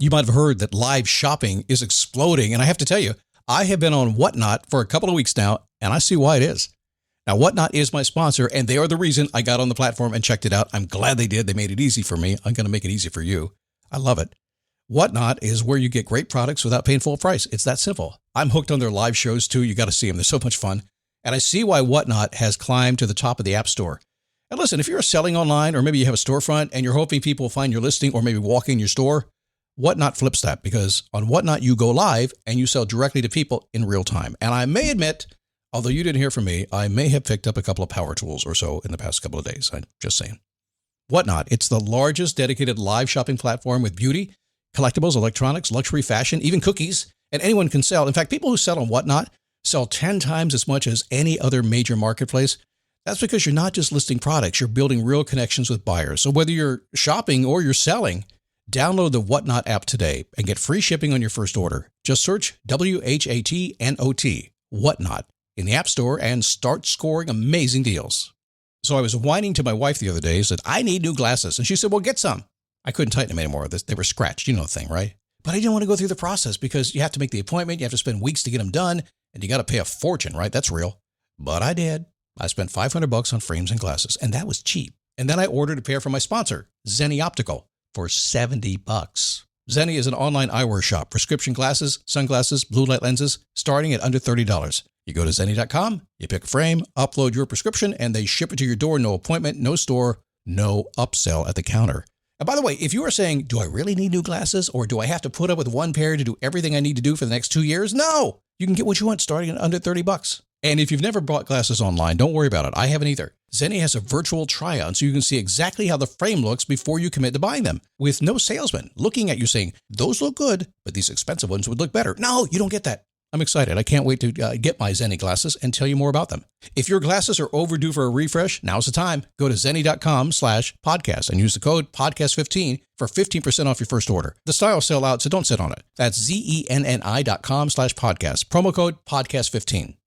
You might have heard that live shopping is exploding. And I have to tell you, I have been on Whatnot for a couple of weeks now, and I see why it is. Now, Whatnot is my sponsor, and they are the reason I got on the platform and checked it out. I'm glad they did. They made it easy for me. I'm going to make it easy for you. I love it. Whatnot is where you get great products without paying full price. It's that simple. I'm hooked on their live shows, too. You got to see them. They're so much fun. And I see why Whatnot has climbed to the top of the App Store. And listen, if you're selling online, or maybe you have a storefront and you're hoping people will find your listing or maybe walk in your store, Whatnot flips that, because on Whatnot, you go live and you sell directly to people in real time. And I may admit, although you didn't hear from me, I may have picked up a couple of power tools or so in the past couple of days. I'm just saying. Whatnot, it's the largest dedicated live shopping platform with beauty, collectibles, electronics, luxury, fashion, even cookies, and anyone can sell. In fact, people who sell on Whatnot sell 10 times as much as any other major marketplace. That's because you're not just listing products, you're building real connections with buyers. So whether you're shopping or you're selling, download the Whatnot app today and get free shipping on your first order. Just search WHATNOT, Whatnot, in the App Store and start scoring amazing deals. So I was whining to my wife the other day, said, I need new glasses. And she said, well, get some. I couldn't tighten them anymore. They were scratched. You know the thing, right? But I didn't want to go through the process because you have to make the appointment. You have to spend weeks to get them done. And you got to pay a fortune, right? That's real. But I did. I spent $500 on frames and glasses, and that was cheap. And then I ordered a pair from my sponsor, Zenni Optical, for $70. Zenni is an online eyewear shop, prescription glasses, sunglasses, blue light lenses, starting at under $30. You go to Zenni.com, you pick a frame, upload your prescription, and they ship it to your door. No appointment, no store, no upsell at the counter. And by the way, if you are saying, do I really need new glasses, or do I have to put up with one pair to do everything I need to do for the next 2 years? No, you can get what you want starting at under $30. And if you've never bought glasses online, don't worry about it. I haven't either. Zenni has a virtual try-on so you can see exactly how the frame looks before you commit to buying them, with no salesman looking at you saying, those look good, but these expensive ones would look better. No, you don't get that. I'm excited. I can't wait to get my Zenni glasses and tell you more about them. If your glasses are overdue for a refresh, now's the time. Go to Zenni.com/podcast and use the code podcast15 for 15% off your first order. The styles sell out, so don't sit on it. That's ZENNI.com/podcast. Promo code podcast15.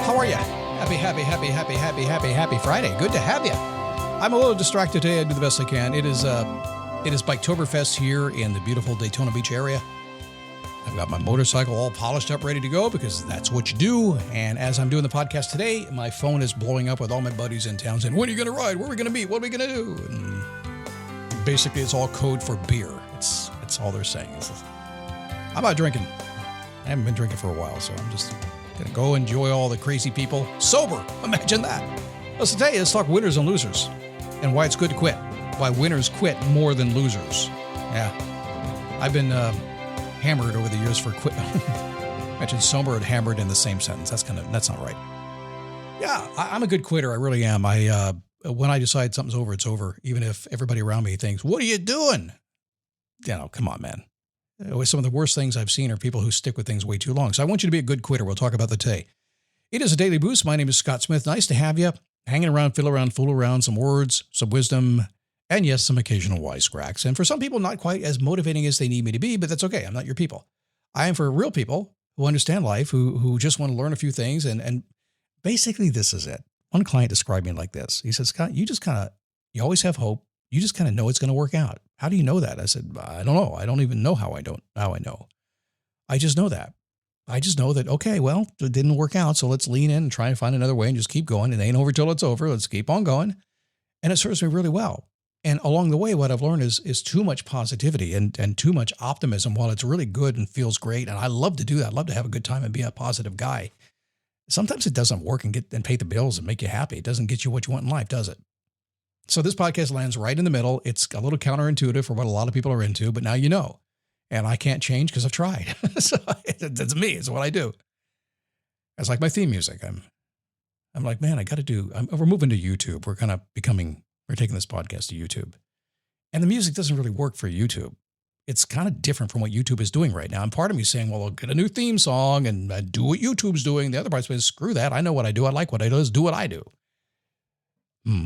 How are you? Happy Friday. Good to have you. I'm a little distracted today. I do the best I can. It is Biketoberfest here in the beautiful Daytona Beach area. I've got my motorcycle all polished up, ready to go, because that's what you do. And as I'm doing the podcast today, my phone is blowing up with all my buddies in town saying, when are you going to ride? Where are we going to meet? What are we going to do? And basically, it's all code for beer. It's all they're saying. I'm not drinking. I haven't been drinking for a while, so I'm just going to go enjoy all the crazy people sober. Imagine that. Listen, today, let's talk winners and losers and why it's good to quit. Why winners quit more than losers. Yeah. I've been hammered over the years for quit. Mentioned sober and hammered in the same sentence. That's not right. Yeah, I'm a good quitter. I really am. When I decide something's over, it's over. Even if everybody around me thinks, what are you doing? Come on, man. Some of the worst things I've seen are people who stick with things way too long. So I want you to be a good quitter. We'll talk about that today. It is a daily boost. My name is Scott Smith. Nice to have you. Hanging around, fool around, some words, some wisdom, and yes, some occasional wisecracks. And for some people, not quite as motivating as they need me to be, but that's okay. I'm not your people. I am for real people who understand life, who just want to learn a few things. And basically, this is it. One client described me like this. He said, Scott, you always have hope. You just kind of know it's going to work out. How do you know that? I said, I don't know. I don't even know how I know. I just know that. I just know that, okay, well, it didn't work out. So let's lean in and try and find another way and just keep going. It ain't over till it's over. Let's keep on going. And it serves me really well. And along the way, what I've learned is too much positivity and too much optimism. While it's really good and feels great, and I love to do that. I love to have a good time and be a positive guy. Sometimes it doesn't work and pay the bills and make you happy. It doesn't get you what you want in life, does it? So this podcast lands right in the middle. It's a little counterintuitive for what a lot of people are into, but now you know. And I can't change because I've tried. So that's me. It's what I do. It's like my theme music. I'm like, man, we're moving to YouTube. We're taking this podcast to YouTube. And the music doesn't really work for YouTube. It's kind of different from what YouTube is doing right now. And part of me is saying, well, I'll get a new theme song and do what YouTube's doing. The other part says, screw that. I know what I do. I like what I do. Let's do what I do.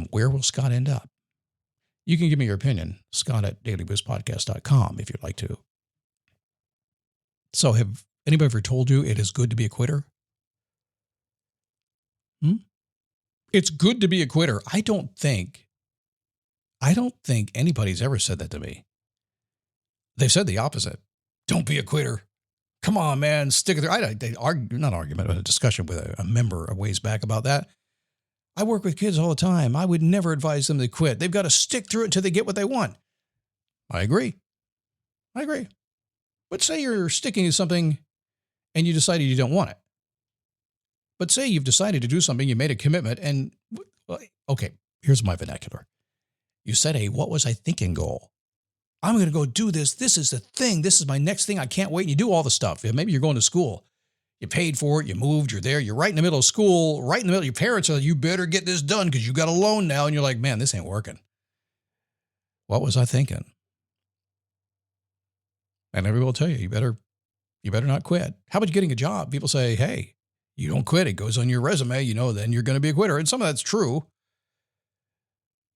Where will Scott end up? You can give me your opinion, Scott@dailyboostpodcast.com if you'd like to. So have anybody ever told you it is good to be a quitter? It's good to be a quitter. I don't think anybody's ever said that to me. They've said the opposite. Don't be a quitter. Come on, man, stick it there. Not argument, but a discussion with a member a ways back about that. I work with kids all the time. I would never advise them to quit. They've got to stick through it until they get what they want. I agree. But say you're sticking to something and you decided you don't want it. But say you've decided to do something, you made a commitment, and, okay, here's my vernacular. You set a what was I thinking goal. I'm going to go do this. This is the thing. This is my next thing. I can't wait. And you do all the stuff. Maybe you're going to school. You paid for it. You moved. You're there. You're right in the middle of school, right in the middle. Your parents are like, you better get this done because you got a loan now. And you're like, man, this ain't working. What was I thinking? And everybody will tell you, you better not quit. How about getting a job? People say, hey, you don't quit. It goes on your resume. Then you're going to be a quitter. And some of that's true.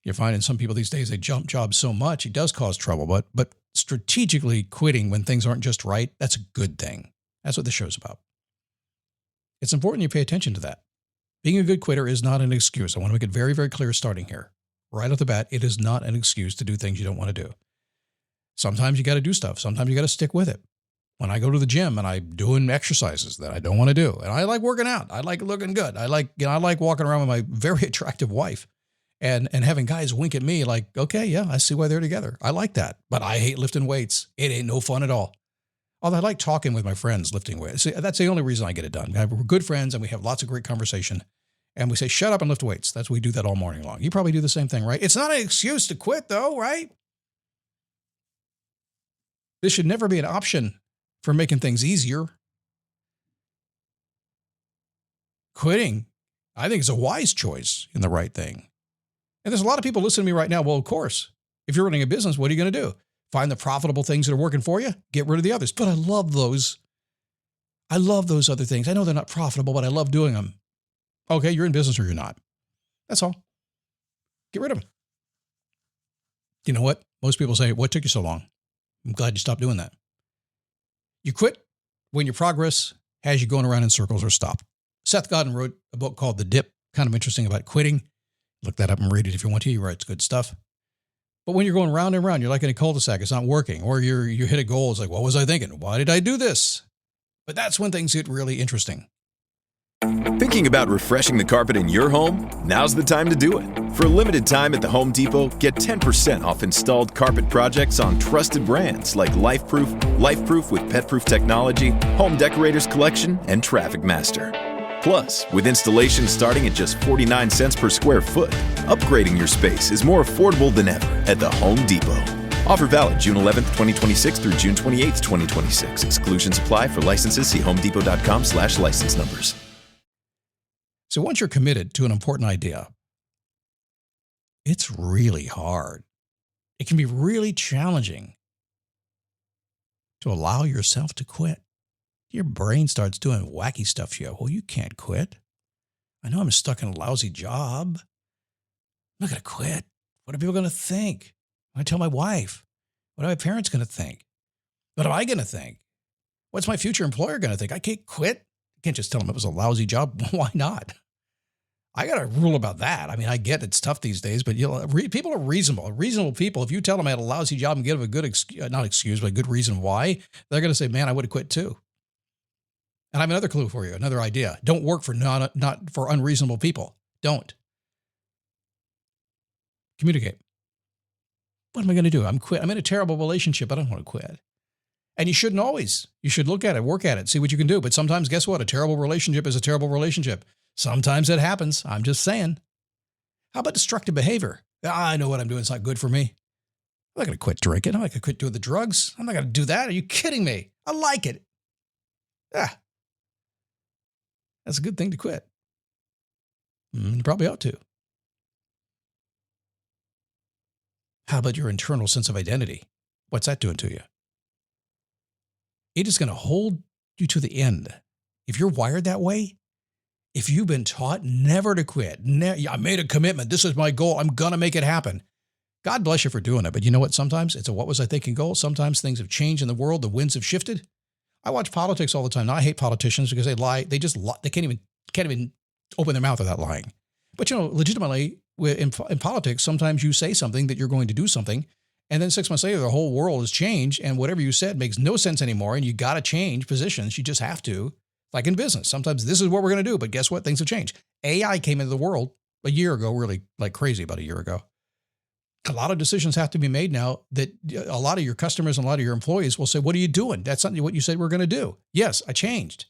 You're finding some people these days, they jump jobs so much, it does cause trouble. But strategically quitting when things aren't just right, that's a good thing. That's what the show's about. It's important you pay attention to that. Being a good quitter is not an excuse. I want to make it very, very clear starting here. Right off the bat, it is not an excuse to do things you don't want to do. Sometimes you got to do stuff. Sometimes you got to stick with it. When I go to the gym and I'm doing exercises that I don't want to do, and I like working out, I like looking good. I like walking around with my very attractive wife. And having guys wink at me like, okay, yeah, I see why they're together. I like that. But I hate lifting weights. It ain't no fun at all. Although I like talking with my friends lifting weights. See, that's the only reason I get it done. We're good friends and we have lots of great conversation. And we say, shut up and lift weights. We do that all morning long. You probably do the same thing, right? It's not an excuse to quit though, right? This should never be an option for making things easier. Quitting, I think, is a wise choice in the right thing. And there's a lot of people listening to me right now. Well, of course, if you're running a business, what are you going to do? Find the profitable things that are working for you, get rid of the others. But I love those. I love those other things. I know they're not profitable, but I love doing them. Okay, you're in business or you're not. That's all. Get rid of them. You know what? Most people say, what took you so long? I'm glad you stopped doing that. You quit when your progress has you going around in circles or stop. Seth Godin wrote a book called The Dip, kind of interesting about quitting. Look that up and read it if you want to. He writes good stuff. But when you're going round and round, you're like in a cul-de-sac, it's not working. Or you hit a goal, it's like, what was I thinking? Why did I do this? But that's when things get really interesting. Thinking about refreshing the carpet in your home? Now's the time to do it. For a limited time at the Home Depot, get 10% off installed carpet projects on trusted brands like LifeProof with pet-proof technology, Home Decorators Collection, and Traffic Master. Plus, with installation starting at just 49 cents per square foot, upgrading your space is more affordable than ever at the Home Depot. Offer valid June 11th, 2026 through June 28th, 2026. Exclusions apply. For licenses, see homedepot.com/license numbers. So once you're committed to an important idea, it's really hard. It can be really challenging to allow yourself to quit. Your brain starts doing wacky stuff to you. Well, you can't quit. I know I'm stuck in a lousy job. I'm not going to quit. What are people going to think? I tell my wife. What are my parents going to think? What am I going to think? What's my future employer going to think? I can't quit. I can't just tell them it was a lousy job. Why not? I got a rule about that. I mean, I get it's tough these days, but people are reasonable. Reasonable people, if you tell them I had a lousy job and give them a good a good reason why, they're going to say, man, I would have quit too. And I have another clue for you, another idea. Don't work for not for unreasonable people. Don't. Communicate. What am I going to do? I'm in a terrible relationship. I don't want to quit. And you shouldn't always. You should look at it, work at it, see what you can do. But sometimes, guess what? A terrible relationship is a terrible relationship. Sometimes it happens. I'm just saying. How about destructive behavior? I know what I'm doing. It's not good for me. I'm not going to quit drinking. I'm not going to quit doing the drugs. I'm not going to do that. Are you kidding me? I like it. That's a good thing to quit. You probably ought to. How about your internal sense of identity? What's that doing to you? It is going to hold you to the end. If you're wired that way, if you've been taught never to quit, I made a commitment, this is my goal, I'm going to make it happen. God bless you for doing it. But you know what? Sometimes it's a what was I thinking goal. Sometimes things have changed in the world. The winds have shifted. I watch politics all the time. Now, I hate politicians because they lie. They just lie. They can't even open their mouth without lying. But, legitimately in politics, sometimes you say something that you're going to do something. And then 6 months later, the whole world has changed. And whatever you said makes no sense anymore. And you got to change positions. You just have to. Like in business, sometimes this is what we're going to do. But guess what? Things have changed. AI came into the world a year ago, really like crazy about a year ago. A lot of decisions have to be made now that a lot of your customers and a lot of your employees will say, what are you doing? That's not what you said we're going to do. Yes, I changed.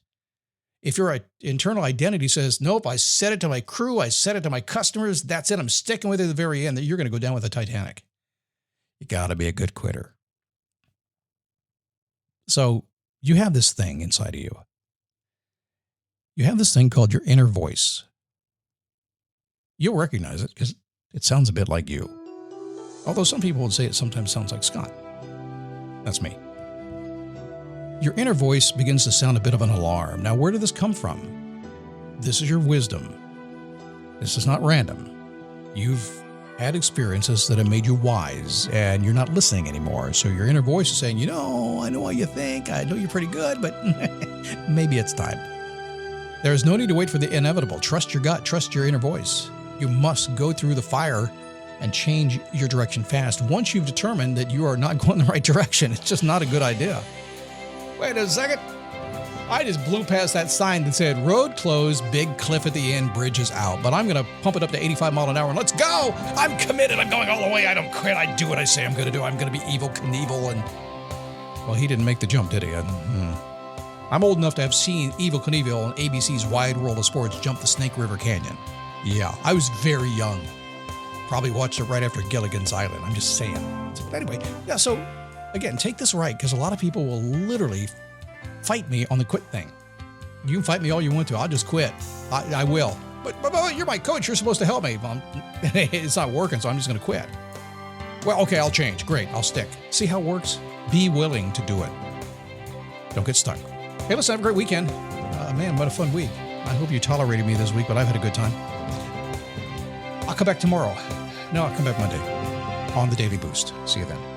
If your internal identity says, nope, I said it to my crew, I said it to my customers, that's it, I'm sticking with it at the very end, that you're going to go down with the Titanic. You got to be a good quitter. So you have this thing inside of you. You have this thing called your inner voice. You'll recognize it because it sounds a bit like you. Although some people would say it sometimes sounds like Scott. That's me. Your inner voice begins to sound a bit of an alarm. Now, where did this come from? This is your wisdom. This is not random. You've had experiences that have made you wise, and you're not listening anymore. So your inner voice is saying, I know what you think. I know you're pretty good, but maybe it's time. There is no need to wait for the inevitable. Trust your gut. Trust your inner voice. You must go through the fire and change your direction fast. Once you've determined that you are not going the right direction, it's just not a good idea. Wait a second. I just blew past that sign that said road closed, big cliff at the end, bridge is out. But I'm going to pump it up to 85 miles an hour and let's go. I'm committed. I'm going all the way. I don't quit. I do what I say I'm going to do. I'm going to be Evel Knievel. And well, he didn't make the jump, did he? I'm old enough to have seen Evel Knievel on ABC's Wide World of Sports jump the Snake River Canyon. Yeah, I was very young. Probably watched it right after Gilligan's Island. I'm just saying. But anyway, yeah, so again, take this right, because a lot of people will literally fight me on the quit thing. You can fight me all you want to. I'll just quit. I will. But you're my coach. You're supposed to help me. It's not working, so I'm just going to quit. Well, okay, I'll change. Great, I'll stick. See how it works? Be willing to do it. Don't get stuck. Hey, listen, have a great weekend. Man, what a fun week. I hope you tolerated me this week, but I've had a good time. I'll come back tomorrow. No, I'll come back Monday on the Daily Boost. See you then.